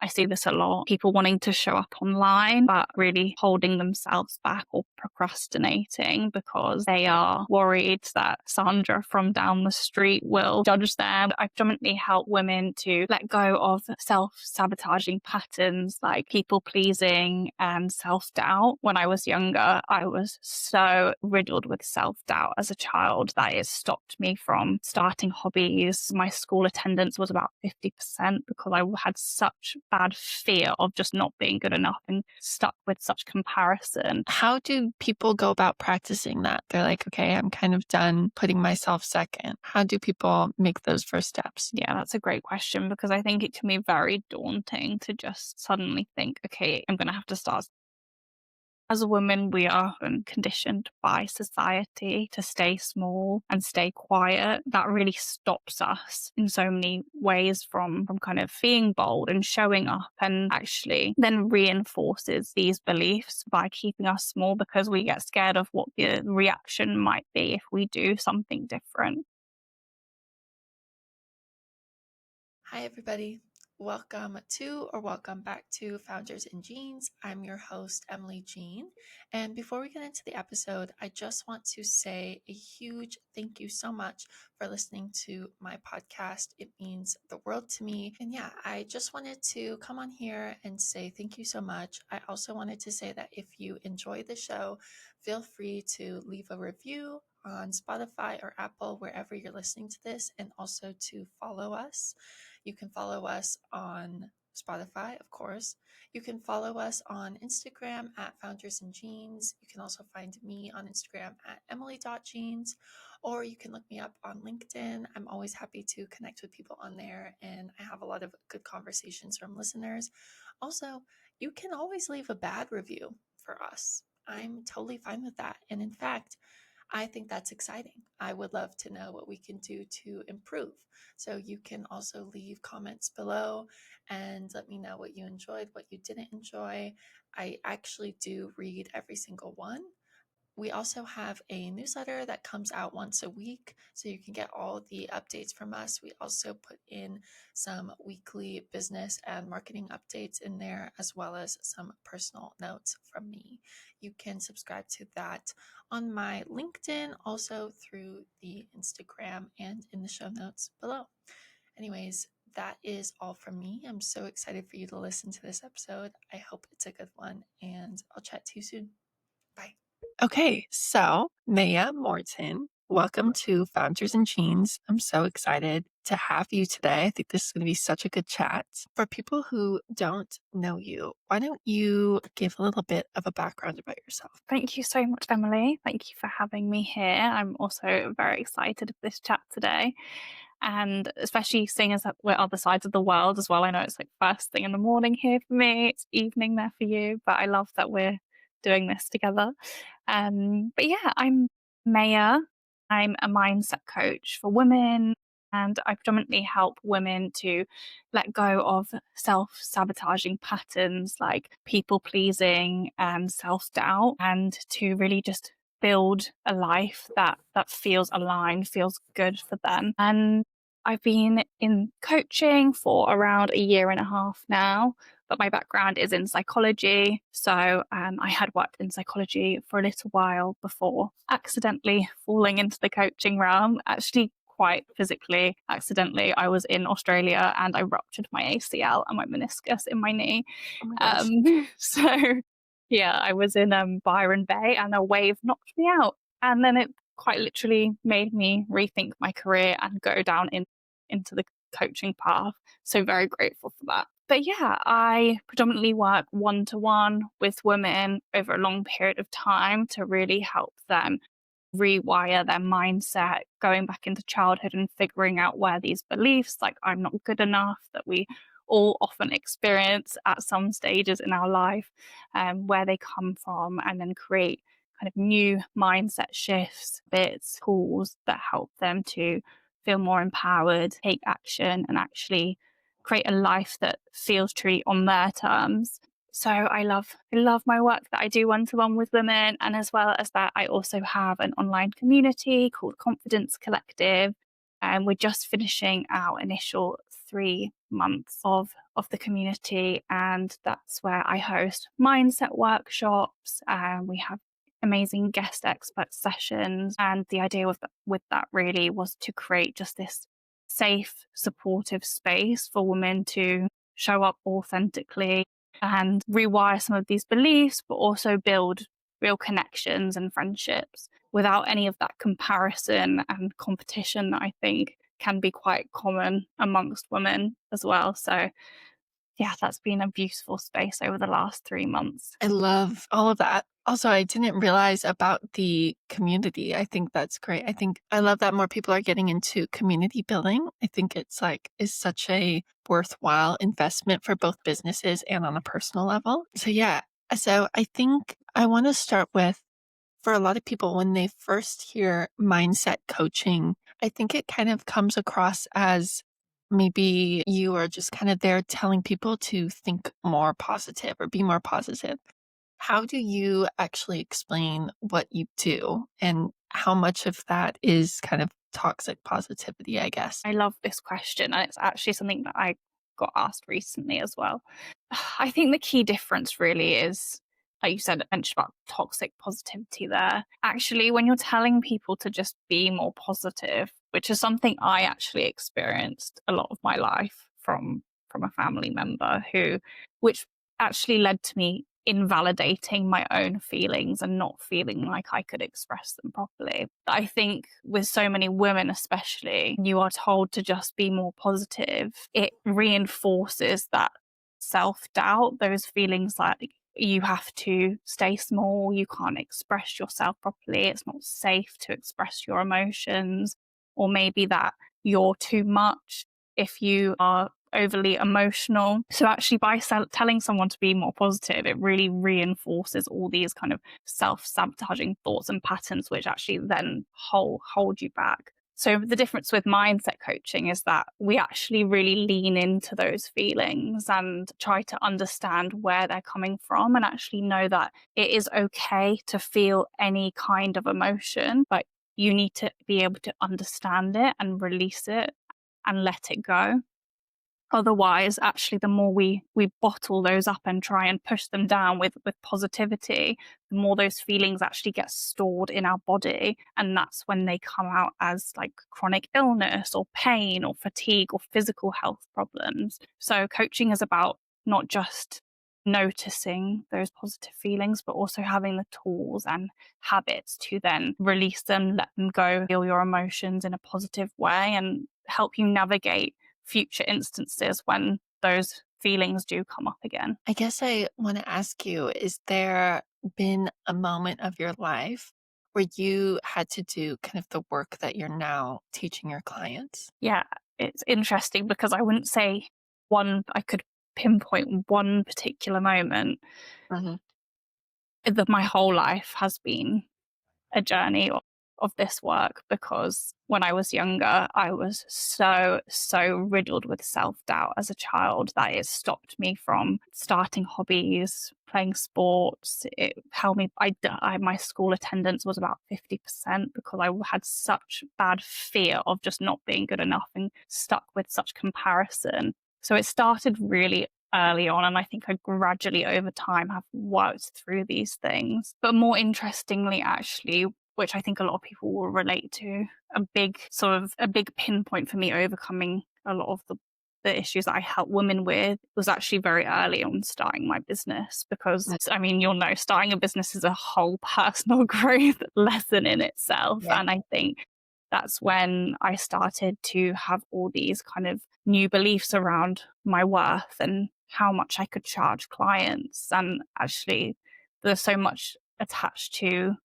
see this a lot. People wanting to show up online, but really holding themselves back or procrastinating because they are worried that Sandra from down the street will judge them. I predominantly help women to let go of self-sabotaging patterns like people pleasing and self-doubt. When I was younger, I was so riddled with self-doubt as a child that it stopped me from starting hobbies. My school attendance was about 50% because I had such bad fear of just not being good enough and stuck with such comparison. How do people go about practicing that? They're like, okay, I'm kind of done putting myself second. How do people make those first steps? Yeah, that's a great question because I think it can be very daunting to just suddenly think, okay, I'm going to have to start. As a woman, we are often conditioned by society to stay small and stay quiet. That really stops us in so many ways from kind of being bold and showing up, and actually then reinforces these beliefs by keeping us small because we get scared of what the reaction might be if we do something different. Hi, everybody. Welcome back to Founders in Jeans. I'm your host, Emily Jean. And before we get into the episode, I just want to say a huge thank you so much for listening to my podcast. It means the world to me. And yeah, I just wanted to come on here and say thank you so much. I also wanted to say that if you enjoy the show, feel free to leave a review on Spotify or Apple, wherever you're listening to this, and also to follow us. You can follow us on Spotify, of course. You can follow us on Instagram at Founders in Jeans. You can also find me on Instagram at emily.jeans, or you can look me up on LinkedIn. I'm always happy to connect with people on there, and I have a lot of good conversations from listeners. Also, you can always leave a bad review for us. I'm totally fine with that. And in fact, I think that's exciting. I would love to know what we can do to improve. So you can also leave comments below and let me know what you enjoyed, what you didn't enjoy. I actually do read every single one. We also have a newsletter that comes out once a week, so you can get all the updates from us. We also put in some weekly business and marketing updates in there, as well as some personal notes from me. You can subscribe to that on my LinkedIn, also through the Instagram and in the show notes below. Anyways, that is all from me. I'm so excited for you to listen to this episode. I hope it's a good one, and I'll chat to you soon. Bye. Okay, so Maija Morton, welcome to Founders in Jeans. I'm so excited to have you today. I think this is going to be such a good chat. For people who don't know you, why don't you give a little bit of a background about yourself? Thank you so much, Emily. Thank you for having me here. I'm also very excited for this chat today. And especially seeing as that we're other sides of the world as well. I know it's like first thing in the morning here for me. It's evening there for you, but I love that we're doing this together. But yeah, I'm Maija. I'm a mindset coach for women, and I predominantly help women to let go of self-sabotaging patterns like people pleasing and self-doubt, and to really just build a life that feels aligned, feels good for them. And I've been in coaching for around a year and a half now, but my background is in psychology. So I had worked in psychology for a little while before accidentally falling into the coaching realm, actually quite physically accidentally. I was in Australia and I ruptured my ACL and my meniscus in my knee. Oh my gosh. So yeah, I was in Byron Bay and a wave knocked me out. And then it quite literally made me rethink my career and go down into the coaching path. So very grateful for that. But yeah, I predominantly work one-to-one with women over a long period of time to really help them rewire their mindset, going back into childhood and figuring out where these beliefs like I'm not good enough that we all often experience at some stages in our life, where they come from, and then create kind of new mindset shifts, bits, tools that help them to feel more empowered, take action, and actually create a life that feels truly on their terms. So I love my work that I do one-to-one with women. And as well as that, I also have an online community called Confidence Collective. And we're just finishing our initial 3 months of the community, and that's where I host mindset workshops, and we have amazing guest expert sessions. And the idea with that really was to create just this safe, supportive space for women to show up authentically and rewire some of these beliefs, but also build real connections and friendships without any of that comparison and competition that I think can be quite common amongst women as well. So yeah, that's been a beautiful space over the last 3 months. I love all of that. Also, I didn't realize about the community. I think that's great. I love that more people are getting into community building. I think it's like is such a worthwhile investment for both businesses and on a personal level. So yeah. So I think I want to start with for a lot of people when they first hear mindset coaching, I think it kind of comes across as maybe you are just kind of there telling people to think more positive or be more positive. How do you actually explain what you do and how much of that is kind of toxic positivity, I guess? I love this question, and it's actually something that I got asked recently as well. I think the key difference really is, like you said, mentioned about toxic positivity there. Actually, when you're telling people to just be more positive, which is something I actually experienced a lot of my life from a family member which actually led to me invalidating my own feelings and not feeling like I could express them properly. I think with so many women, especially, you are told to just be more positive. It reinforces that self doubt, those feelings like you have to stay small, you can't express yourself properly, it's not safe to express your emotions, or maybe that you're too much if you are overly emotional. So actually by telling someone to be more positive, it really reinforces all these kind of self-sabotaging thoughts and patterns, which actually then hold you back. So the difference with mindset coaching is that we actually really lean into those feelings and try to understand where they're coming from, and actually know that it is okay to feel any kind of emotion, but you need to be able to understand it and release it and let it go. Otherwise, actually, the more we bottle those up and try and push them down with positivity, the more those feelings actually get stored in our body. And that's when they come out as like chronic illness or pain or fatigue or physical health problems. So coaching is about not just noticing those positive feelings, but also having the tools and habits to then release them, let them go, feel your emotions in a positive way, and help you navigate future instances when those feelings do come up again. I guess I want to ask you, is there been a moment of your life where you had to do kind of the work that you're now teaching your clients? Yeah, it's interesting because I wouldn't say I could pinpoint one particular moment. Mhm. My whole life has been a journey of this work, because when I was younger, I was so riddled with self doubt as a child that it stopped me from starting hobbies, playing sports. It held me, my school attendance was about 50% because I had such bad fear of just not being good enough and stuck with such comparison. So it started really early on, and I think I gradually over time have worked through these things. But more interestingly, actually, which I think a lot of people will relate to, a big pinpoint for me overcoming a lot of the issues that I help women with was actually very early on starting my business. Because I mean, you'll know, starting a business is a whole personal growth lesson in itself. Yeah. And I think that's when I started to have all these kind of new beliefs around my worth and how much I could charge clients. And actually, there's so much attached to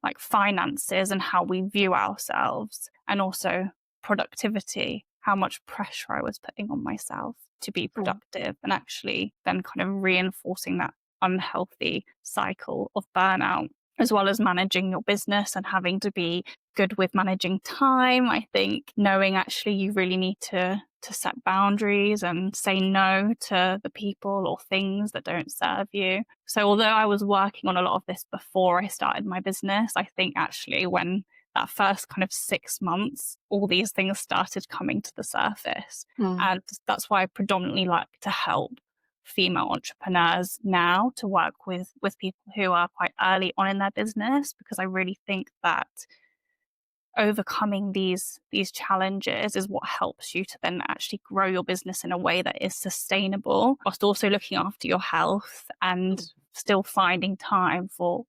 like finances and how we view ourselves, and also productivity, how much pressure I was putting on myself to be Mm. productive, and actually then kind of reinforcing that unhealthy cycle of burnout, as well as managing your business and having to be good with managing time. I think knowing actually you really need to set boundaries and say no to the people or things that don't serve you. So although I was working on a lot of this before I started my business, I think actually when that first kind of 6 months, all these things started coming to the surface. Mm. And that's why I predominantly like to help female entrepreneurs now to work with people who are quite early on in their business, because I really think that overcoming these challenges is what helps you to then actually grow your business in a way that is sustainable, whilst also looking after your health and still finding time for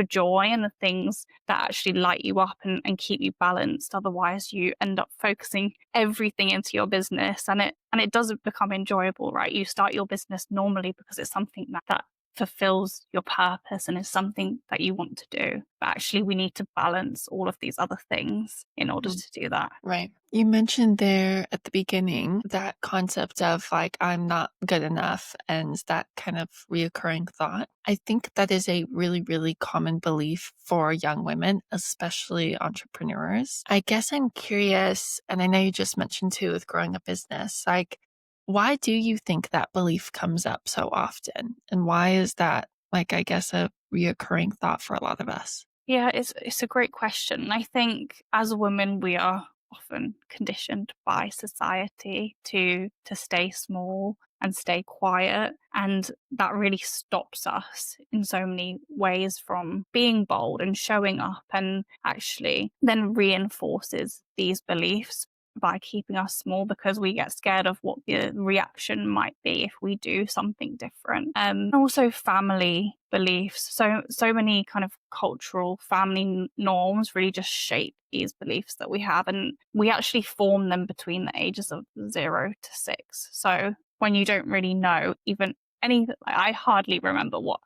joy and the things that actually light you up and keep you balanced. Otherwise you end up focusing everything into your business, and it doesn't become enjoyable, right? You start your business normally because it's something that fulfills your purpose and is something that you want to do. But actually, we need to balance all of these other things in order Mm. to do that. Right. You mentioned there at the beginning that concept of like, I'm not good enough and that kind of reoccurring thought. I think that is a really, really common belief for young women, especially entrepreneurs. I guess I'm curious, and I know you just mentioned too with growing a business, like, why do you think that belief comes up so often? And why is that, like, I guess, a reoccurring thought for a lot of us? Yeah, it's a great question. I think as a woman, we are often conditioned by society to stay small and stay quiet, and that really stops us in so many ways from being bold and showing up, and actually then reinforces these beliefs by keeping us small, because we get scared of what the reaction might be if we do something different. Also family beliefs. So many kind of cultural family norms really just shape these beliefs that we have, and we actually form them between the ages of 0 to 6. So when you don't really know even any, I hardly remember what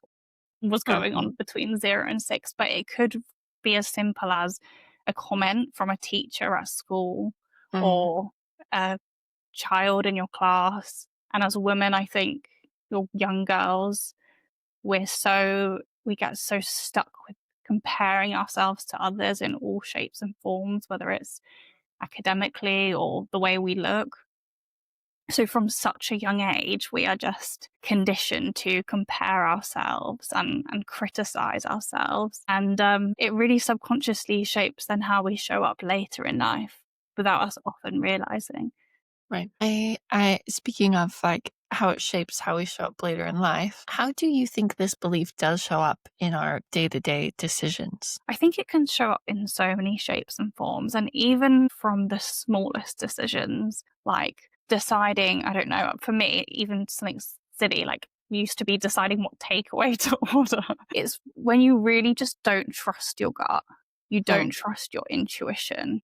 was going Mhm. on between 0 and 6, but it could be as simple as a comment from a teacher at school Mm. or a child in your class. And as a woman, I think your young girls, we get so stuck with comparing ourselves to others in all shapes and forms, whether it's academically or the way we look. So from such a young age, we are just conditioned to compare ourselves and criticize ourselves. And it really subconsciously shapes then how we show up later in life without us often realizing. Right. I speaking of like how it shapes how we show up later in life, how do you think this belief does show up in our day-to-day decisions? I think it can show up in so many shapes and forms, and even from the smallest decisions, like deciding, I don't know, for me, even something silly like used to be deciding what takeaway to order. It's when you really just don't trust your gut, you don't Mm. trust your intuition,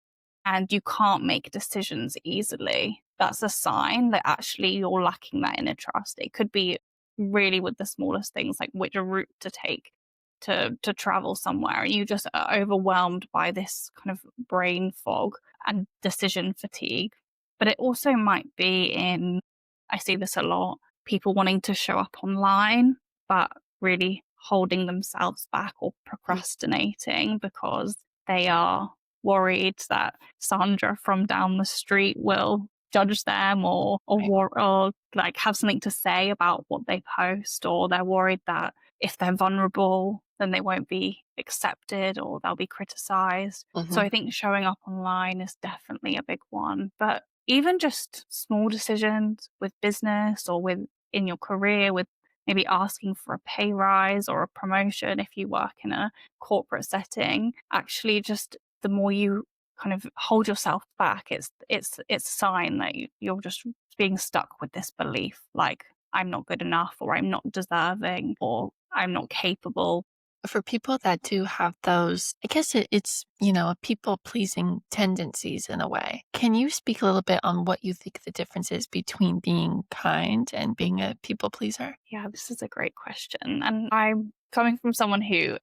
and you can't make decisions easily. That's a sign that actually you're lacking that inner trust. It could be really with the smallest things, like which route to take to travel somewhere, and you just are overwhelmed by this kind of brain fog and decision fatigue. But it also might be in, I see this a lot, people wanting to show up online but really holding themselves back or Mm. procrastinating because they are worried that Sandra from down the street will judge them, Right. or like have something to say about what they post, or they're worried that if they're vulnerable, then they won't be accepted or they'll be criticized. So Mhm. I think showing up online is definitely a big one. But even just small decisions with business or with in your career, with maybe asking for a pay rise or a promotion if you work in a corporate setting, actually just the more you kind of hold yourself back, it's a sign that you're just being stuck with this belief, like I'm not good enough, or I'm not deserving, or I'm not capable. For people that do have those, I guess it's, a people pleasing tendencies in a way. Can you speak a little bit on what you think the difference is between being kind and being a people pleaser? Yeah, this is a great question. And I'm coming from someone who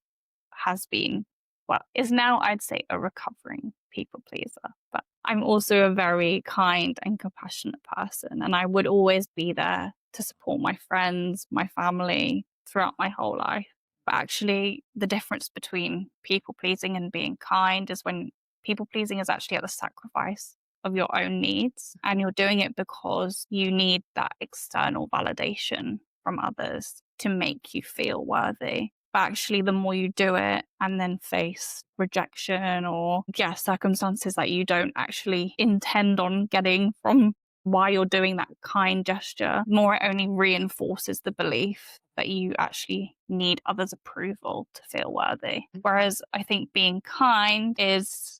has been, well, is now, I'd say, a recovering people pleaser. But I'm also a very kind and compassionate person. And I would always be there to support my friends, my family throughout my whole life. But actually, the difference between people pleasing and being kind is when people pleasing is actually at the sacrifice of your own needs. And you're doing it because you need that external validation from others to make you feel worthy. But actually, the more you do it and then face rejection or, yeah, circumstances that you don't actually intend on getting from why you're doing that kind gesture, more it only reinforces the belief that you actually need others' approval to feel worthy. Whereas I think being kind is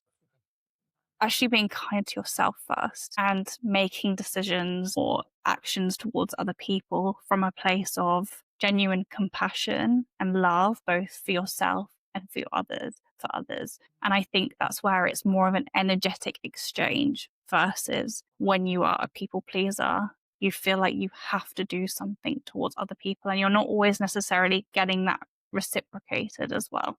actually being kind to yourself first and making decisions or actions towards other people from a place of genuine compassion and love, both for yourself and for others. And I think that's where it's more of an energetic exchange versus when you are a people pleaser. You feel like you have to do something towards other people, and you're not always necessarily getting that reciprocated as well.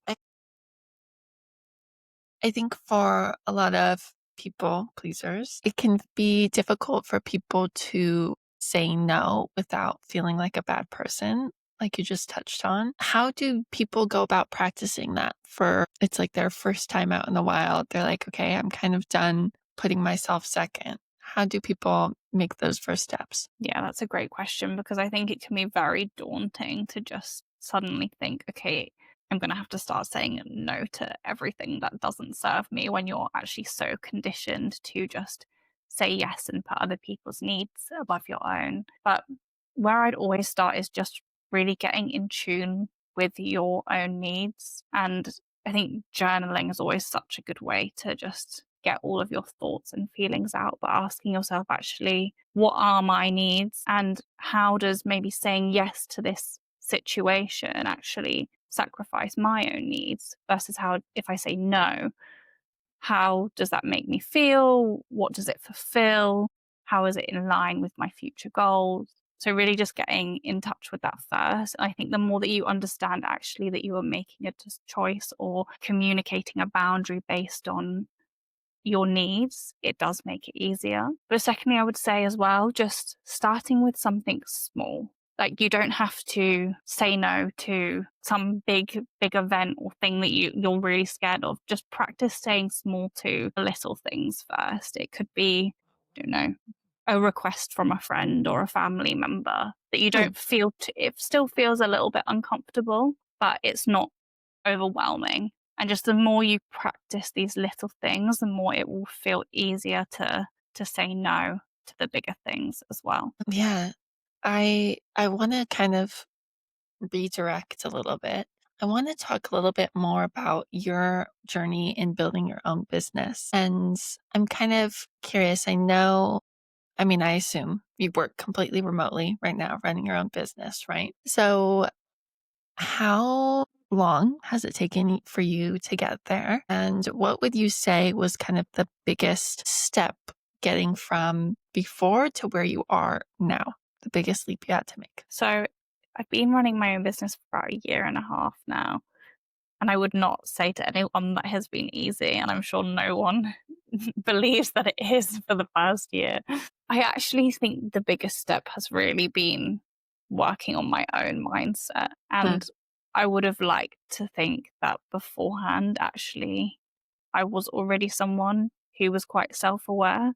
I think for a lot of people pleasers, it can be difficult for people to say no without feeling like a bad person, like you just touched on. How do people go about practicing that for it's like their first time out in the wild? They're like, okay, I'm kind of done putting myself second. How do people make those first steps? Yeah, that's a great question because I think it can be very daunting to just suddenly think, okay, I'm going to have to start saying no to everything that doesn't serve me when you're actually so conditioned to just say yes and put other people's needs above your own. But where I'd always start is just really getting in tune with your own needs. And I think journaling is always such a good way to just get all of your thoughts and feelings out, but asking yourself actually, what are my needs and how does maybe saying yes to this situation actually sacrifice my own needs versus how, if I say no, how does that make me feel? What does it fulfill? How is it in line with my future goals? So, really just getting in touch with that first. I think the more that you understand actually that you are making a choice or communicating a boundary based on your needs, it does make it easier. But secondly, I would say as well, just starting with something small. Like you don't have to say no to some big event or thing that you're really scared of. Just practice saying small to the little things first. It could be, I don't know, a request from a friend or a family member that you Hmm. don't feel it still feels a little bit uncomfortable, but it's not overwhelming. And just the more you practice these little things, the more it will feel easier to say no to the bigger things as well. Yeah. I want to kind of redirect a little bit. I want to talk a little bit more about your journey in building your own business. And I'm kind of curious. I mean, I assume you work completely remotely right now, running your own business, right? So, how long has it taken for you to get there? And what would you say was kind of the biggest step getting from before to where you are now? The biggest leap you had to make? So I've been running my own business for about a year and a half now. And I would not say to anyone that has been easy. And I'm sure no one believes that it is for the first year. I actually think the biggest step has really been working on my own mindset. Hmm. And I would have liked to think that beforehand, actually, I was already someone who was quite self aware.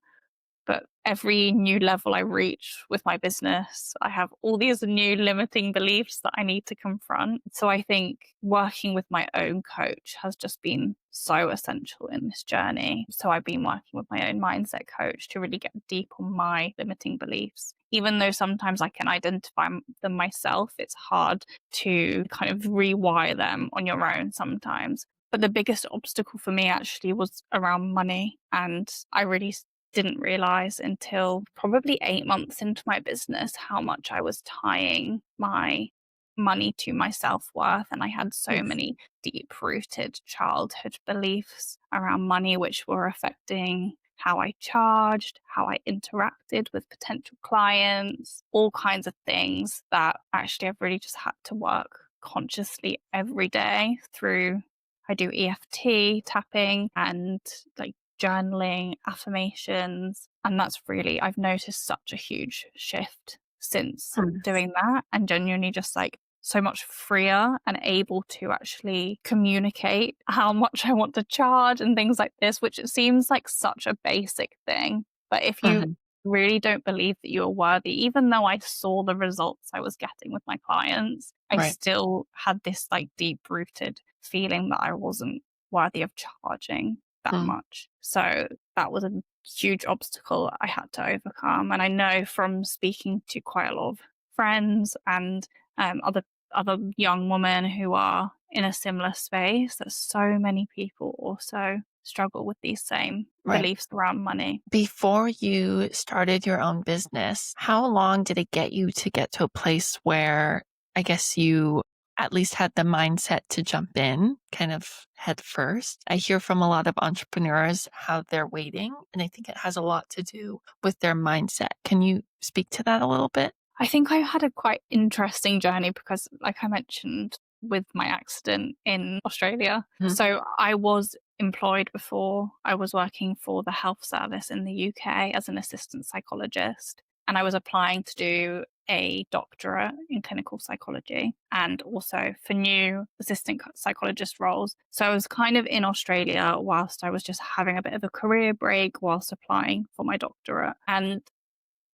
But every new level I reach with my business, I have all these new limiting beliefs that I need to confront. So I think working with my own coach has just been so essential in this journey. So I've been working with my own mindset coach to really get deep on my limiting beliefs. Even though sometimes I can identify them myself, it's hard to kind of rewire them on your own sometimes. But the biggest obstacle for me actually was around money. And I really didn't realize until probably 8 months into my business how much I was tying my money to my self worth. And I had so Oof. many deep rooted childhood beliefs around money, which were affecting how I charged, how I interacted with potential clients, all kinds of things that actually I've really just had to work consciously every day through. I do EFT tapping and like journaling, affirmations. And that's really, I've noticed such a huge shift since Hmm. doing that and genuinely just like so much freer and able to actually communicate how much I want to charge and things like this, which it seems like such a basic thing. But if you Mhm. really don't believe that you're worthy. Even though I saw the results I was getting with my clients, I Right. still had this like deep rooted feeling that I wasn't worthy of charging that Mm, much. So that was a huge obstacle I had to overcome. And I know from speaking to quite a lot of friends and other young women who are in a similar space that so many people also struggle with these same right. beliefs around money. Before you started your own business, how long did it get you to get to a place where I guess you at least had the mindset to jump in kind of head first? I hear from a lot of entrepreneurs how they're waiting, and I think it has a lot to do with their mindset. Can you speak to that a little bit? I think I had a quite interesting journey because, like I mentioned, with my accident in Australia. Mhm. So I was employed before. I was working for the health service in the UK as an assistant psychologist. And I was applying to do a doctorate in clinical psychology and also for new assistant psychologist roles. So I was kind of in Australia whilst I was just having a bit of a career break whilst applying for my doctorate. And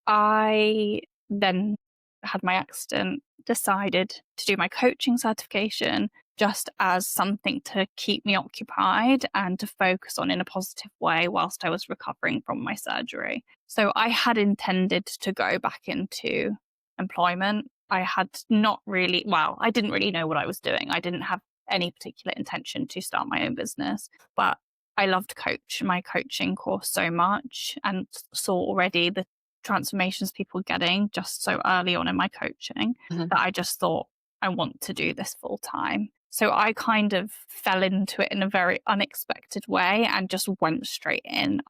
I then had my accident, decided to do my coaching certification just as something to keep me occupied and to focus on in a positive way whilst I was recovering from my surgery. So I had intended to go back into employment. I had not really, well, I didn't really know what I was doing. I didn't have any particular intention to start my own business, but I loved my coaching course so much and saw already the transformations people were getting just so early on in my coaching Mhm. that I just thought, I want to do this full time. So I kind of fell into it in a very unexpected way and just went straight in.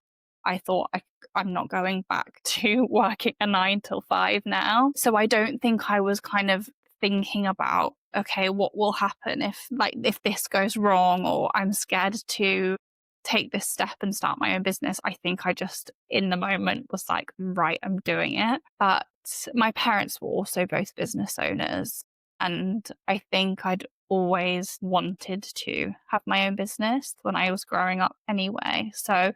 I thought I'm not going back to working a 9 till 5 now. So I don't think I was kind of thinking about, okay, what will happen if this goes wrong or I'm scared to take this step and start my own business. I think I just in the moment was like, right, I'm doing it. But my parents were also both business owners. And I think I'd always wanted to have my own business when I was growing up anyway. So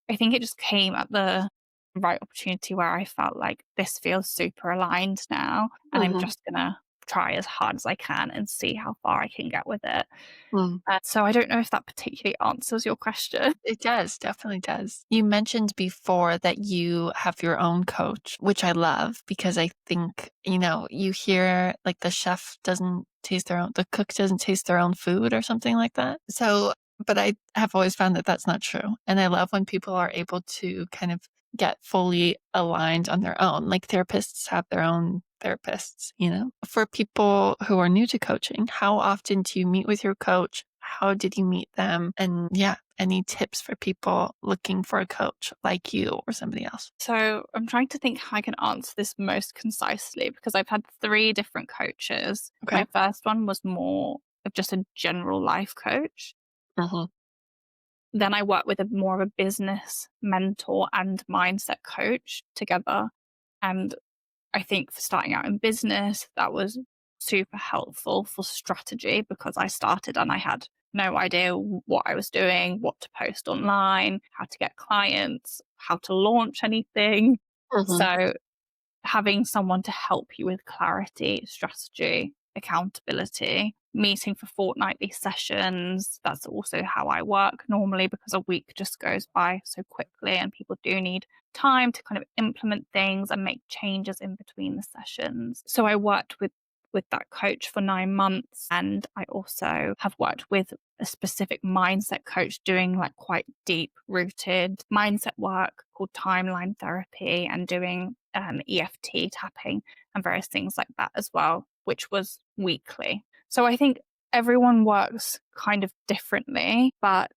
I think it just came at the right opportunity where I felt like this feels super aligned now, and I'm Mhm. just gonna try as hard as I can and see how far I can get with it. Mm. So I don't know if that particularly answers your question. It does, definitely does. You mentioned before that you have your own coach, which I love because I think, you hear like the cook doesn't taste their own food or something like that. So, but I have always found that that's not true. And I love when people are able to kind of get fully aligned on their own. Like therapists have their own therapists. For people who are new to coaching, how often do you meet with your coach? How did you meet them? And yeah, any tips for people looking for a coach like you or somebody else? So I'm trying to think how I can answer this most concisely because I've had 3 different coaches. Okay. My first one was more of just a general life coach. Hmm. Then I worked with a more of a business mentor and mindset coach together. And I think for starting out in business, that was super helpful for strategy because I started and I had no idea what I was doing, what to post online, how to get clients, how to launch anything. Hmm. So having someone to help you with clarity, strategy, accountability, meeting for fortnightly sessions. That's also how I work normally because a week just goes by so quickly and people do need time to kind of implement things and make changes in between the sessions. So I worked with that coach for 9 months. And I also have worked with a specific mindset coach doing like quite deep rooted mindset work called timeline therapy and doing EFT tapping and various things like that as well, which was weekly. So I think everyone works kind of differently. But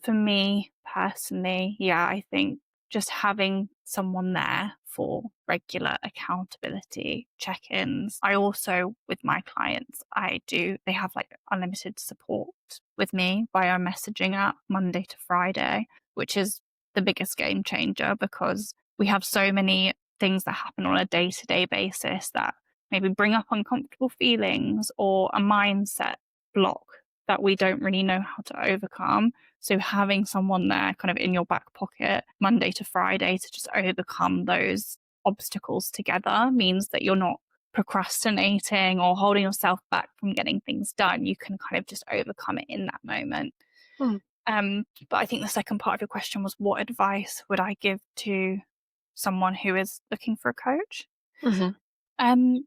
for me personally, yeah, I think just having someone there for regular accountability check-ins. I also, with my clients, they have like unlimited support with me via a messaging app Monday to Friday, which is the biggest game changer because we have so many things that happen on a day-to-day basis that maybe bring up uncomfortable feelings or a mindset block that we don't really know how to overcome. So having someone there kind of in your back pocket Monday to Friday to just overcome those obstacles together means that you're not procrastinating or holding yourself back from getting things done. You can kind of just overcome it in that moment. Mm. But I think the second part of your question was, what advice would I give to someone who is looking for a coach? Mhm. Um,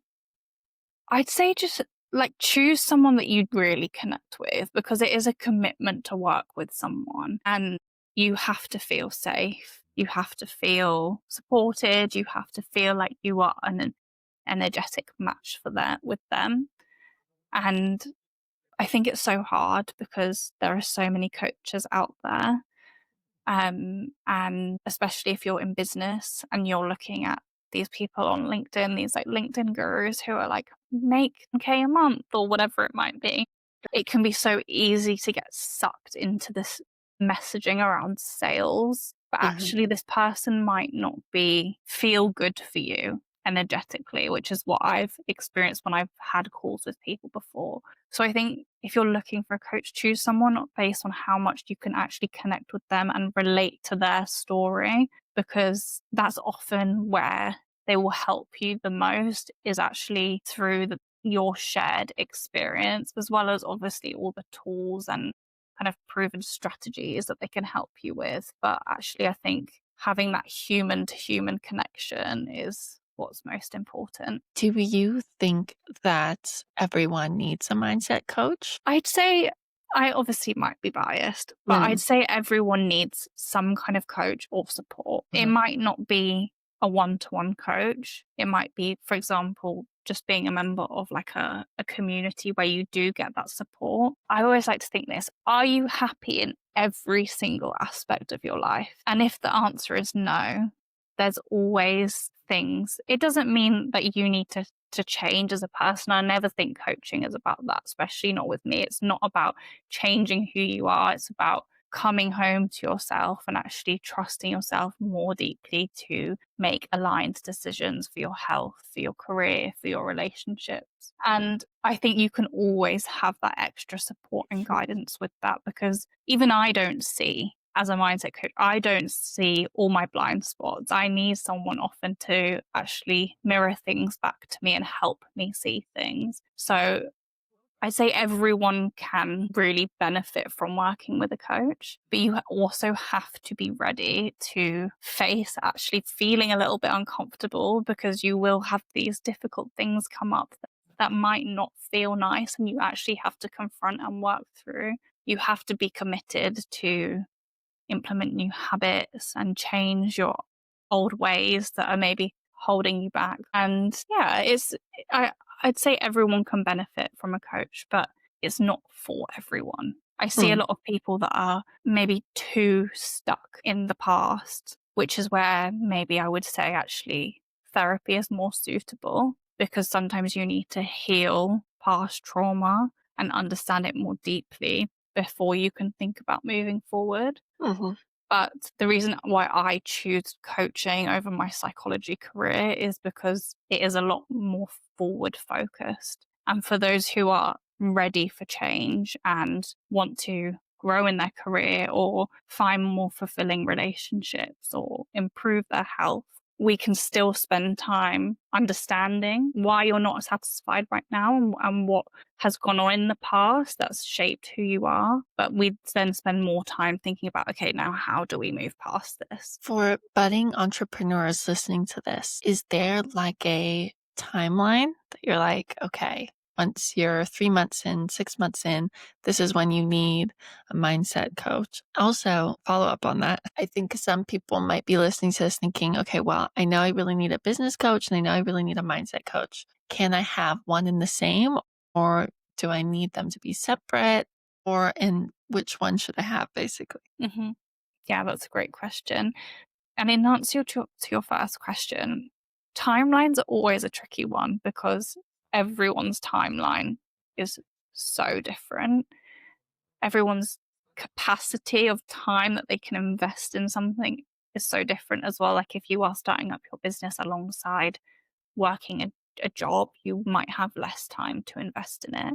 I'd say just like choose someone that you really connect with, because it is a commitment to work with someone and you have to feel safe. You have to feel supported. You have to feel like you are an energetic match for that with them. And I think it's so hard because there are so many coaches out there. And especially if you're in business and you're looking at these people on LinkedIn, these like LinkedIn gurus who are like, make K a month or whatever it might be. It can be so easy to get sucked into this messaging around sales, but Mhm. actually this person might not be feel good for you energetically, which is what I've experienced when I've had calls with people before. So I think if you're looking for a coach, choose someone based on how much you can actually connect with them and relate to their story, because that's often where they will help you the most, is actually through your shared experience, as well as obviously all the tools and kind of proven strategies that they can help you with. But actually, I think having that human to human connection is what's most important. Do you think that everyone needs a mindset coach? I'd say I obviously might be biased, but I'd Mm. say everyone needs some kind of coach or support. It Mhm. might not be a one-to-one coach. It might be, for example, just being a member of like a community where you do get that support. I always like to think this: are you happy in every single aspect of your life? And if the answer is no, there's always things. It doesn't mean that you need to change as a person. I never think coaching is about that, especially not with me. It's not about changing who you are. It's about coming home to yourself and actually trusting yourself more deeply to make aligned decisions for your health, for your career, for your relationships. And I think you can always have that extra support and guidance with that, because even I don't see, as a mindset coach, I don't see all my blind spots. I need someone often to actually mirror things back to me and help me see things. So I'd say everyone can really benefit from working with a coach, but you also have to be ready to face actually feeling a little bit uncomfortable, because you will have these difficult things come up that might not feel nice and you actually have to confront and work through. You have to be committed to implement new habits and change your old ways that are maybe holding you back. And yeah, I I'd say everyone can benefit from a coach, but it's not for everyone. I see a Mm. lot of people that are maybe too stuck in the past, which is where maybe I would say actually therapy is more suitable, because sometimes you need to heal past trauma and understand it more deeply before you can think about moving forward. Mhm. But the reason why I choose coaching over my psychology career is because it is a lot more forward focused. And for those who are ready for change and want to grow in their career or find more fulfilling relationships or improve their health, we can still spend time understanding why you're not satisfied right now, and what has gone on in the past that's shaped who you are. But we then spend more time thinking about, okay, now how do we move past this? For budding entrepreneurs listening to this, is there like a timeline that you're like, okay, once you're 3 months in, 6 months in, this is when you need a mindset coach? Also, follow up on that. I think some people might be listening to this thinking, okay, well, I know I really need a business coach and I know I really need a mindset coach. Can I have one in the same, or do I need them to be separate? Or in which one should I have, basically? Hmm. Yeah, that's a great question. And in answer to your first question, timelines are always a tricky one, because everyone's timeline is so different. Everyone's capacity of time that they can invest in something is so different as well. Like if you are starting up your business alongside working a job, you might have less time to invest in it.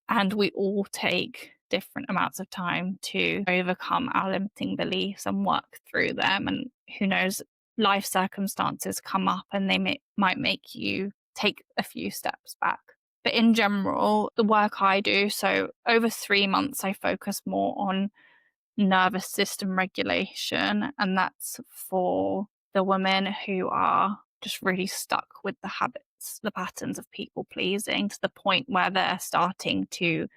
And we all take different amounts of time to overcome our limiting beliefs and work through them. And who knows, life circumstances come up and might make you take a few steps back. But in general, the work I do, so over 3 months, I focus more on nervous system regulation. And that's for the women who are just really stuck with the habits, the patterns of people pleasing to the point where they're starting to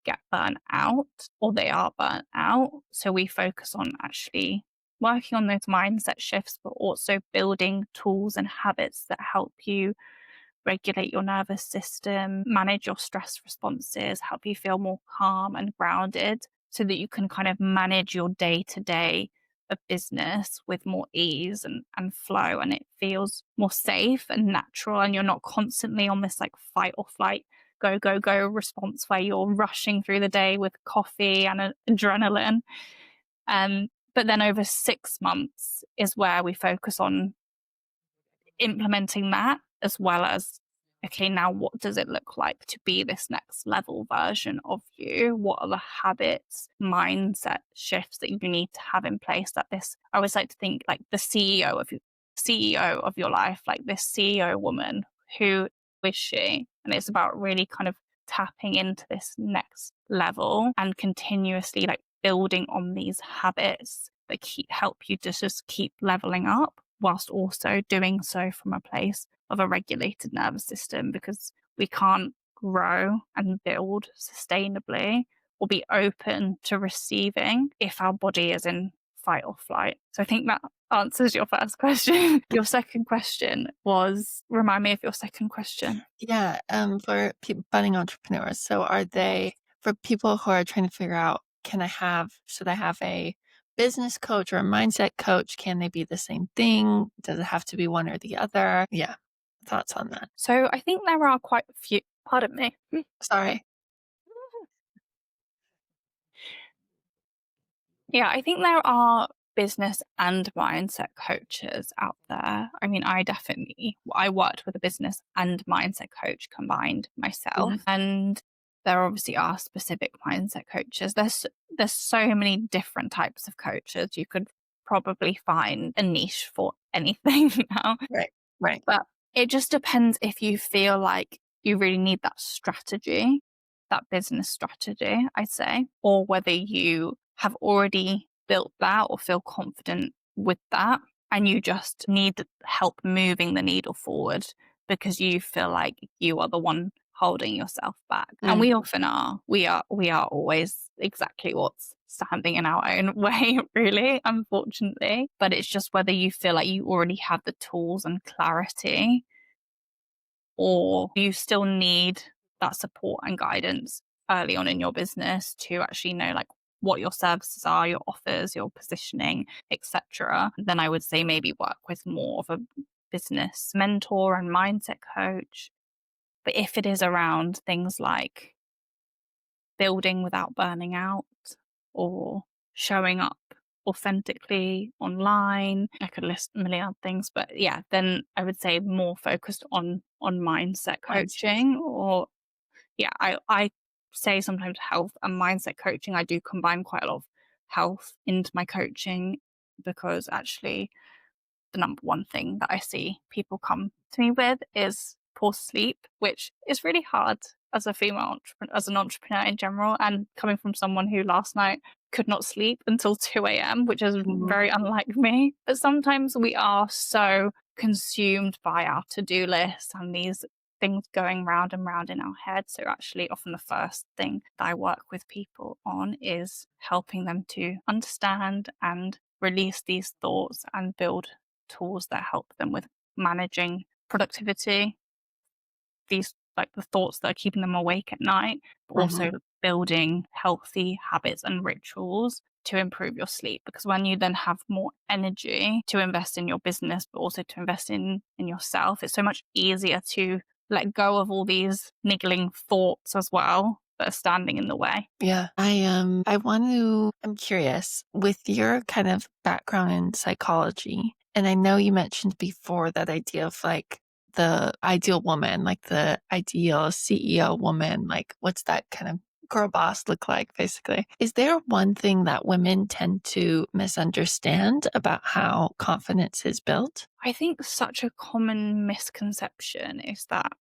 get burnt out or they are burnt out. So we focus on actually working on those mindset shifts, but also building tools and habits that help you regulate your nervous system, manage your stress responses, help you feel more calm and grounded so that you can kind of manage your day to day of business with more ease and flow. And it feels more safe and natural. And you're not constantly on this like fight or flight, go, go, go response where you're rushing through the day with coffee and adrenaline. But then over 6 months is where we focus on implementing that as well as, okay, now what does it look like to be this next level version of you? What are the habits, mindset shifts that you need to have in place that this, I always like to think like the CEO of your life, like this CEO woman, who is she? And it's about really kind of tapping into this next level and continuously like building on these habits that help you to just keep leveling up whilst also doing so from a place of a regulated nervous system, because we can't grow and build sustainably or be open to receiving if our body is in fight or flight. So I think that answers your first question. Your second question was, remind me of your second question. Yeah, for budding entrepreneurs. So are they, for people who are trying to figure out, should I have a business coach or a mindset coach? Can they be the same thing? Does it have to be one or the other? Yeah, thoughts on that? So I think there are quite a few, pardon me. Sorry. Yeah, I think there are business and mindset coaches out there. I mean, I worked with a business and mindset coach combined myself. Mhm. And there obviously are specific mindset coaches. There's so many different types of coaches. You could probably find a niche for anything now. Right, right. But it just depends if you feel like you really need that strategy, that business strategy, I'd say, or whether you have already built that or feel confident with that and you just need help moving the needle forward because you feel like you are the one holding yourself back. And we often are. We are always exactly what's standing in our own way, really, unfortunately. But it's just whether you feel like you already have the tools and clarity or you still need that support and guidance early on in your business to actually know like what your services are, your offers, your positioning, etc. Then I would say maybe work with more of a business mentor and mindset coach. But if it is around things like building without burning out or showing up authentically online, I could list a million other things, but yeah, then I would say more focused on mindset Mindset. coaching. Or yeah, I say sometimes health and mindset coaching. I do combine quite a lot of health into my coaching because actually the number one thing that I see people come to me with is poor sleep, which is really hard as a female entrepreneur, as an entrepreneur in general, and coming from someone who last night could not sleep until 2 a.m., which is Mhm. very unlike me. But sometimes we are so consumed by our to-do list and these things going round and round in our head. So actually often the first thing that I work with people on is helping them to understand and release these thoughts and build tools that help them with managing productivity, these like the thoughts that are keeping them awake at night, but Mhm. also building healthy habits and rituals to improve your sleep. Because when you then have more energy to invest in your business, but also to invest in yourself, it's so much easier to let go of all these niggling thoughts as well that are standing in the way. Yeah. I'm curious with your kind of background in psychology, and I know you mentioned before that idea of like the ideal woman, like the ideal CEO woman, like what's that kind of girl boss look like, basically? Is there one thing that women tend to misunderstand about how confidence is built? I think such a common misconception is that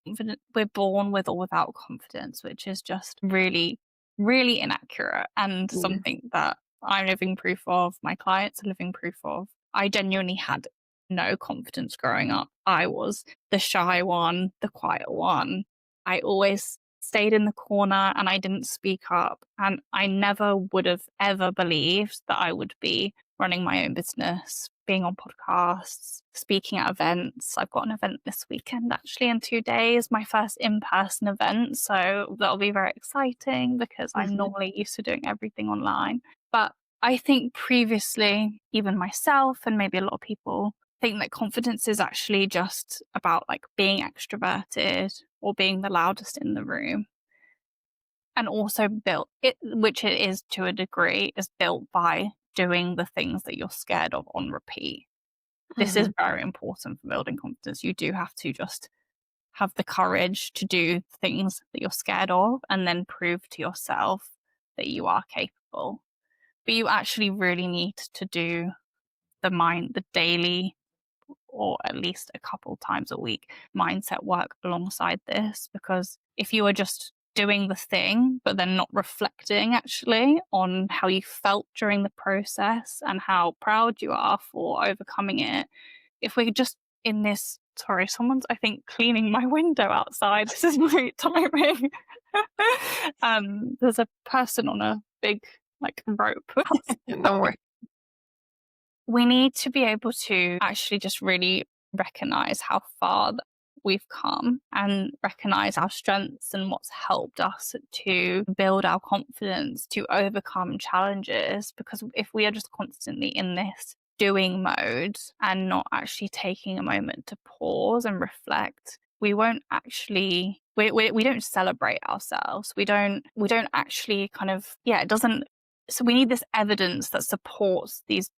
we're born with or without confidence, which is just really, really inaccurate and Mm. something that I'm living proof of, my clients are living proof of. I genuinely had no confidence growing up. I was the shy one, the quiet one. I always stayed in the corner and I didn't speak up. And I never would have ever believed that I would be running my own business, being on podcasts, speaking at events. I've got an event this weekend, actually, in 2 days, my first in person event. So that'll be very exciting because I'm Mhm. normally used to doing everything online. But I think previously, even myself and maybe a lot of people think that confidence is actually just about like being extroverted or being the loudest in the room. And also built it, which it is to a degree, is built by doing the things that you're scared of on repeat. This is Mhm. very important for building confidence. You do have to just have the courage to do things that you're scared of and then prove to yourself that you are capable. But you actually really need to do the daily or at least a couple times a week mindset work alongside this, because if you are just doing the thing but then not reflecting actually on how you felt during the process and how proud you are for overcoming it, if we're just in this, sorry, someone's I think cleaning my window outside, this is great timing. There's a person on a big like rope. Don't worry. We need to be able to actually just really recognize how far we've come and recognize our strengths and what's helped us to build our confidence to overcome challenges. Because if we are just constantly in this doing mode and not actually taking a moment to pause and reflect, we won't actually we don't celebrate ourselves. We don't actually kind of, yeah, it doesn't. So we need this evidence that supports these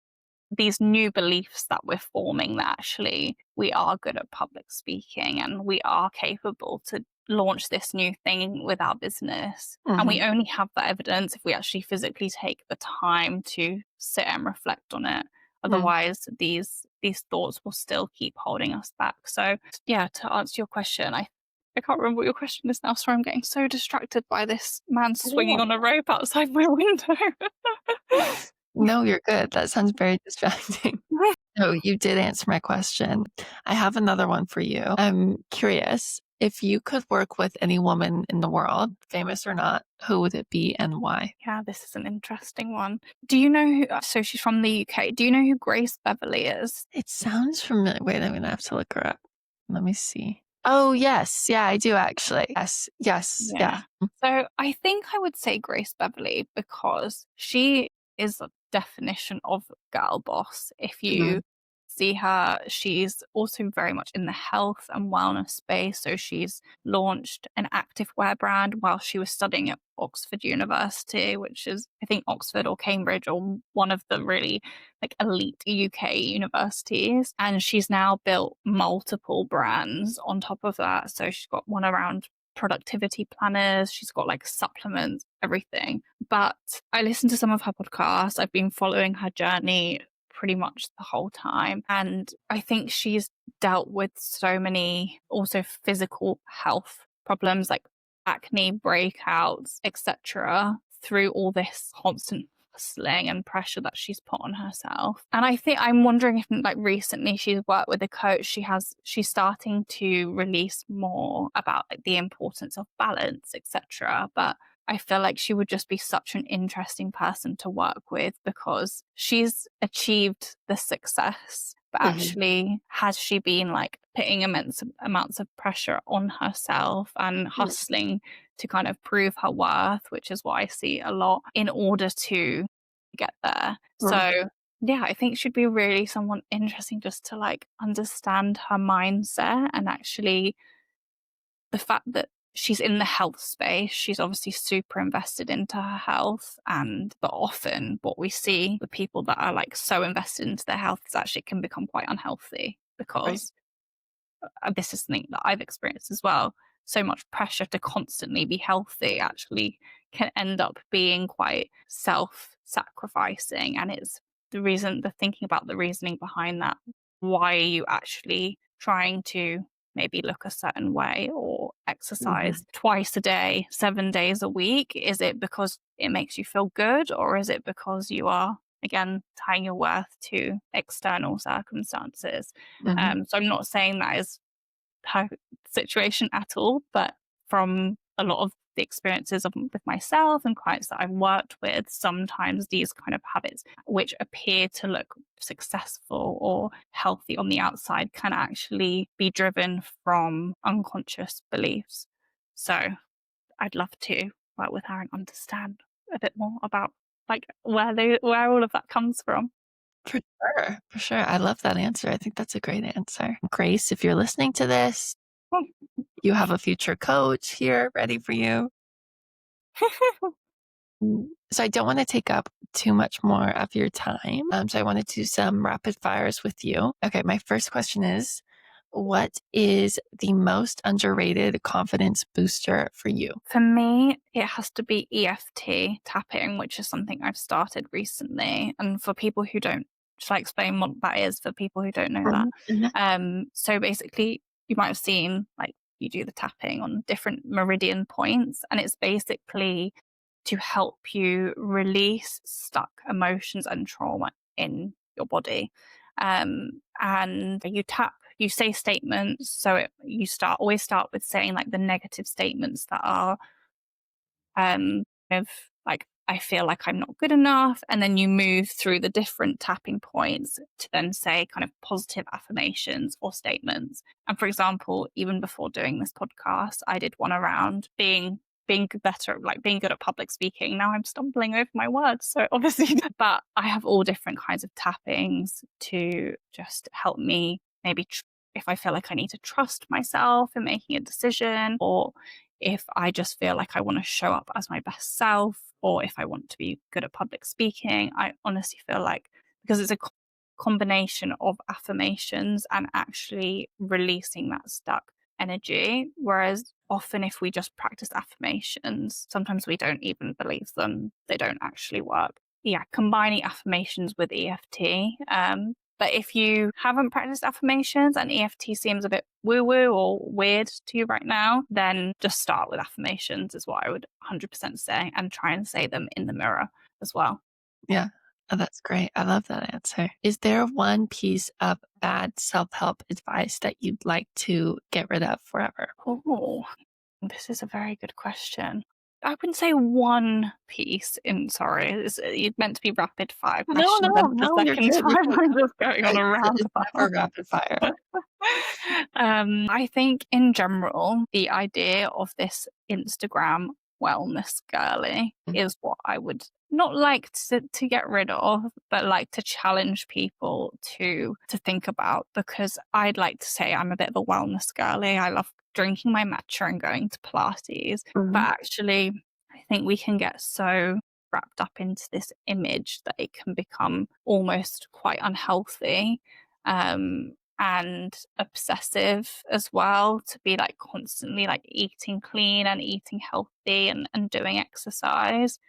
new beliefs that we're forming, that actually we are good at public speaking and we are capable to launch this new thing with our business. And we Mhm. only have that evidence if we actually physically take the time to sit and reflect on it. Mm. Otherwise, these thoughts will still keep holding us back. So yeah, to answer your question, I can't remember what your question is now. Sorry, I'm getting so distracted by this man swinging Yeah. on a rope outside my window. No, you're good. That sounds very distracting. No, you did answer my question. I have another one for you. I'm curious, if you could work with any woman in the world, famous or not, who would it be and why? Yeah, this is an interesting one. Do you know who, so she's from the UK. Do you know who Grace Beverly is? It sounds familiar. Wait, I'm gonna have to look her up. Let me see. Oh, yes. Yeah, I do actually. Yes. Yes. Yeah. Yeah. So I think I would say Grace Beverly because she is a definition of girl boss. If Mhm. you see her, she's also very much in the health and wellness space. So she's launched an activewear brand while she was studying at Oxford University, which is, I think, Oxford or Cambridge or one of the really like elite UK universities. And she's now built multiple brands on top of that. So she's got one around productivity planners, she's got like supplements, everything. But I listened to some of her podcasts. I've been following her journey pretty much the whole time. And I think she's dealt with so many also physical health problems like acne, breakouts, etc., through all this constant hustling and pressure that she's put on herself. And I think I'm wondering if like recently she's worked with a coach, she's starting to release more about like the importance of balance, etc. But I feel like she would just be such an interesting person to work with because she's achieved the success, but Mhm. actually has she been like putting immense amounts of pressure on herself and Mm. hustling to kind of prove her worth, which is what I see a lot, in order to get there. Mm. So yeah, I think she'd be really someone interesting just to like understand her mindset and actually the fact that she's in the health space. She's obviously super invested into her health. And but often what we see with people that are like so invested into their health is actually it can become quite unhealthy Right. because this is something that I've experienced as well. So much pressure to constantly be healthy actually can end up being quite self sacrificing. And it's the thinking about the reasoning behind that. Why are you actually trying to maybe look a certain way or Mhm. exercise twice a day, 7 days a week? Is it because it makes you feel good, or is it because you are, again, tying your worth to external circumstances? Mhm. So I'm not saying that is her situation at all, but from a lot of the experiences with myself and clients that I've worked with, sometimes these kind of habits, which appear to look successful or healthy on the outside, can actually be driven from unconscious beliefs. So I'd love to work with her and understand a bit more about like where all of that comes from. For sure, for sure. I love that answer. I think that's a great answer. Grace, if you're listening to this, you have a future coach here ready for you. So I don't want to take up too much more of your time. So I want to do some rapid fires with you. Okay, my first question is, what is the most underrated confidence booster for you? For me, it has to be EFT tapping, which is something I've started recently. And for people who don't, shall I explain what that is for people who don't know that? Mhm, mhm, So basically, you might have seen like you do the tapping on different meridian points, and it's basically to help you release stuck emotions and trauma in your body. And you tap, you say statements. So you always start with saying like the negative statements that are of like, I feel like I'm not good enough. And then you move through the different tapping points to then say kind of positive affirmations or statements. And for example, even before doing this podcast, I did one around being better, like being good at public speaking. Now I'm stumbling over my words. So obviously, but I have all different kinds of tappings to just help me maybe if I feel like I need to trust myself in making a decision, or if I just feel like I want to show up as my best self, or if I want to be good at public speaking. I honestly feel like because it's a combination of affirmations and actually releasing that stuck energy. Whereas often, if we just practice affirmations, sometimes we don't even believe them, they don't actually work. Yeah, combining affirmations with EFT. But if you haven't practiced affirmations and EFT seems a bit woo woo or weird to you right now, then just start with affirmations, is what I would 100% say, and try and say them in the mirror as well. yeah. Oh, that's great. I love that answer. Is there one piece of bad self-help advice that you'd like to get rid of forever? Oh, this is a very good question. I wouldn't say one piece in, sorry, it's meant to be rapid fire No, questions. no, And the no, you're second good. You're time good. I'm just going on a It's roundabout. never rapid fire. I think in general, the idea of this Instagram wellness girly Mm, is what I would not like to get rid of, but like to challenge people to think about, because I'd like to say I'm a bit of a wellness girly. I love drinking my matcha and going to Pilates, but mhm. actually, I think we can get so wrapped up into this image that it can become almost quite unhealthy. And obsessive as well, to be like constantly like eating clean and eating healthy and doing exercise.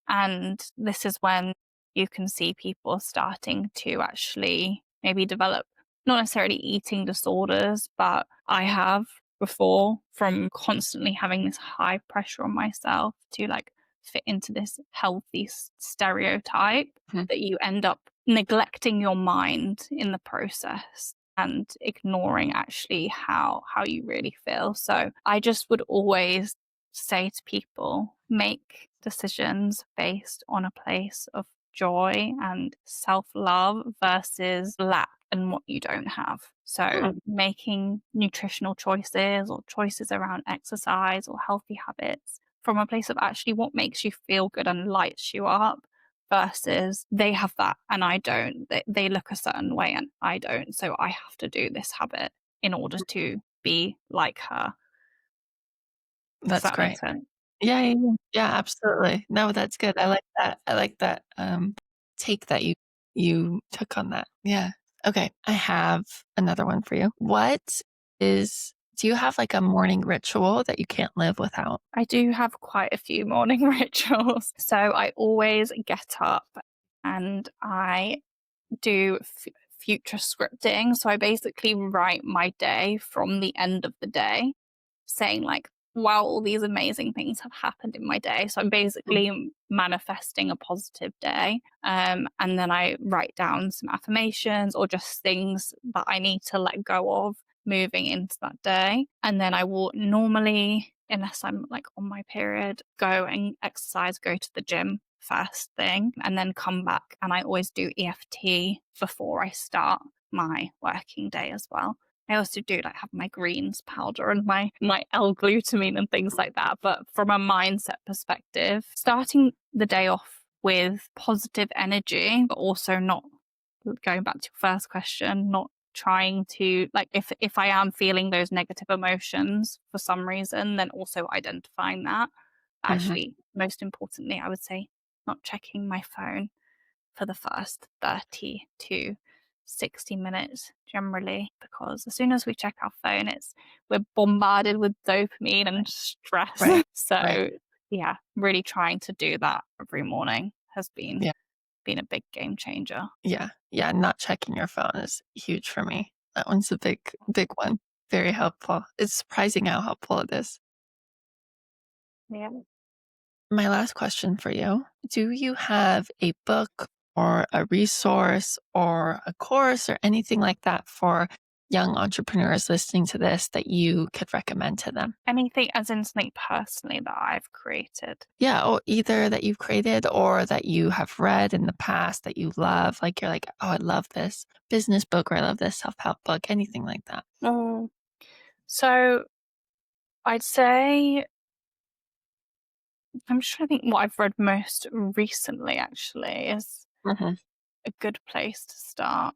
And this is when you can see people starting to actually maybe develop not necessarily eating disorders, but I have before, from constantly having this high pressure on myself to like fit into this healthy stereotype, Mhm. that you end up neglecting your mind in the process and ignoring actually how you really feel. So I just would always say to people, make decisions based on a place of joy and self love versus lack and what you don't have. So, Mm, making nutritional choices or choices around exercise or healthy habits from a place of actually what makes you feel good and lights you up versus they have that and I don't. They look a certain way and I don't. So, I have to do this habit in order to be like her. Does that's that make great. sense? Yeah, yeah, yeah. Yeah, absolutely. No, that's good. I like that. I like that, take that you took on that. Yeah. Okay, I have another one for you. What do you have like a morning ritual that you can't live without? I do have quite a few morning rituals. So I always get up and I do future scripting. So I basically write my day from the end of the day, saying, like, wow, all these amazing things have happened in my day. So I'm Mm. basically manifesting a positive day. And then I write down some affirmations or just things that I need to let go of moving into that day. And then I will normally, unless I'm like on my period, go and exercise, go to the gym first thing, and then come back. And I always do EFT before I start my working day as well. I also do like have my greens powder and my L-glutamine and things like that. But from a mindset perspective, starting the day off with positive energy, but also not, going back to your first question, not trying to, like, if I am feeling those negative emotions for some reason, then also identifying that. Mhm. Actually, most importantly, I would say not checking my phone for the first 30 to 60 minutes generally, because as soon as we check our phone, we're bombarded with dopamine and stress. Right. Right. So yeah, really trying to do that every morning has Yeah. been a big game changer. Yeah. Yeah. Not checking your phone is huge for me. That one's a big one. Very helpful. It's surprising how helpful it is. Yeah. My last question for you. Do you have a book or a resource or a course or anything like that for young entrepreneurs listening to this that you could recommend to them? Anything as in something personally that I've created. Yeah, or either that you've created or that you have read in the past that you love. Like you're like, oh, I love this business book or I love this self help book, anything like that. Mm. So I'd say I'm just trying to think what I've read most recently actually is Hmm. a good place to start.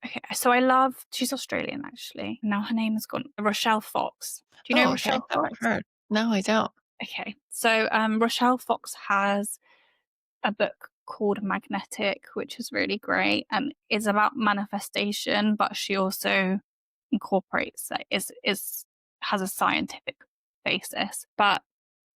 Okay, so I love, she's Australian actually. Now her name has gone, Rochelle Fox. Do you know Oh, okay. Rochelle Never Fox? heard. No, I don't. Okay. So Rochelle Fox has a book called Magnetic, which is really great and is about manifestation, but she also incorporates that is has a scientific basis. But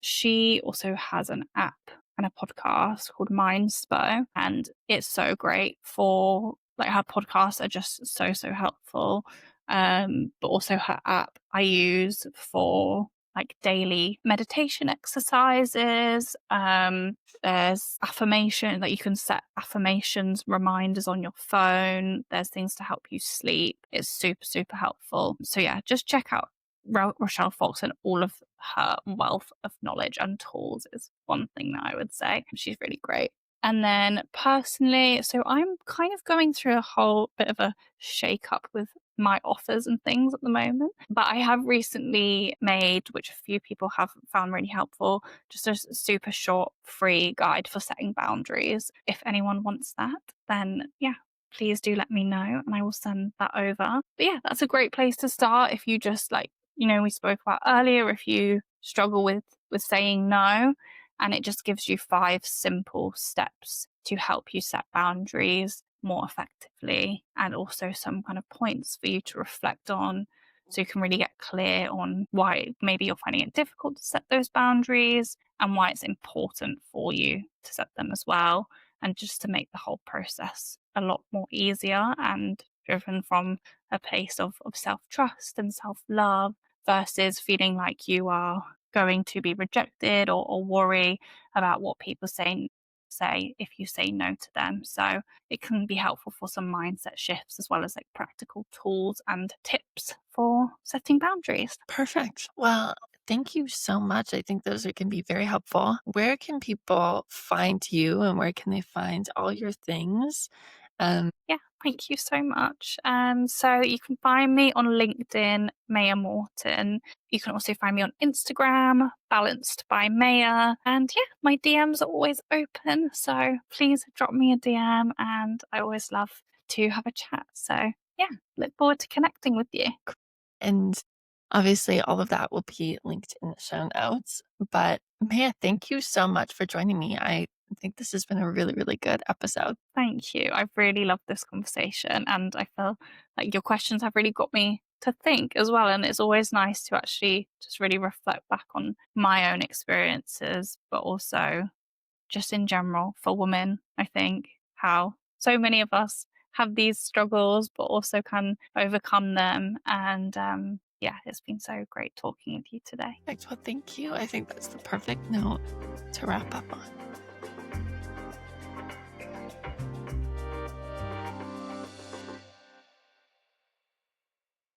she also has an app and a podcast called Mindspo, and it's so great for, like, her podcasts are just so helpful. But also her app I use for like daily meditation exercises. There's affirmation that you can set affirmations reminders on your phone. There's things to help you sleep. It's super helpful. So yeah, just check out Rochelle Fox and all of her wealth of knowledge and tools is one thing that I would say. She's really great. And then personally, so I'm kind of going through a whole bit of a shake up with my offers and things at the moment. But I have recently made, which a few people have found really helpful, just a super short free guide for setting boundaries. If anyone wants that, then yeah, please do let me know and I will send that over. But yeah, that's a great place to start if you just, like, we spoke about earlier, if you struggle with saying no, and it just gives you 5 simple steps to help you set boundaries more effectively, and also some kind of points for you to reflect on so you can really get clear on why maybe you're finding it difficult to set those boundaries and why it's important for you to set them as well, and just to make the whole process a lot more easier and driven from a place of self-trust and self-love versus feeling like you are going to be rejected, or worry about what people say if you say no to them. So it can be helpful for some mindset shifts as well as like practical tools and tips for setting boundaries. Perfect. Well, thank you so much. I think those can be very helpful. Where can people find you and where can they find all your things? Um, Yeah, thank you so much. So you can find me on LinkedIn, Maija Morton. You can also find me on Instagram, Balanced by Maija. And yeah, my DMs are always open. So please drop me a DM and I always love to have a chat. So yeah, look forward to connecting with you. and obviously, all of that will be linked in the show notes. But Maya, thank you so much for joining me. I think this has been a really good episode. Thank you. I've really loved this conversation and I feel like your questions have really got me to think as well. And it's always nice to actually just really reflect back on my own experiences, but also just in general for women, I think how so many of us have these struggles, but also can overcome them. And yeah, it's been so great talking with you today. Perfect. Well, thank you. I think that's the perfect note to wrap up on.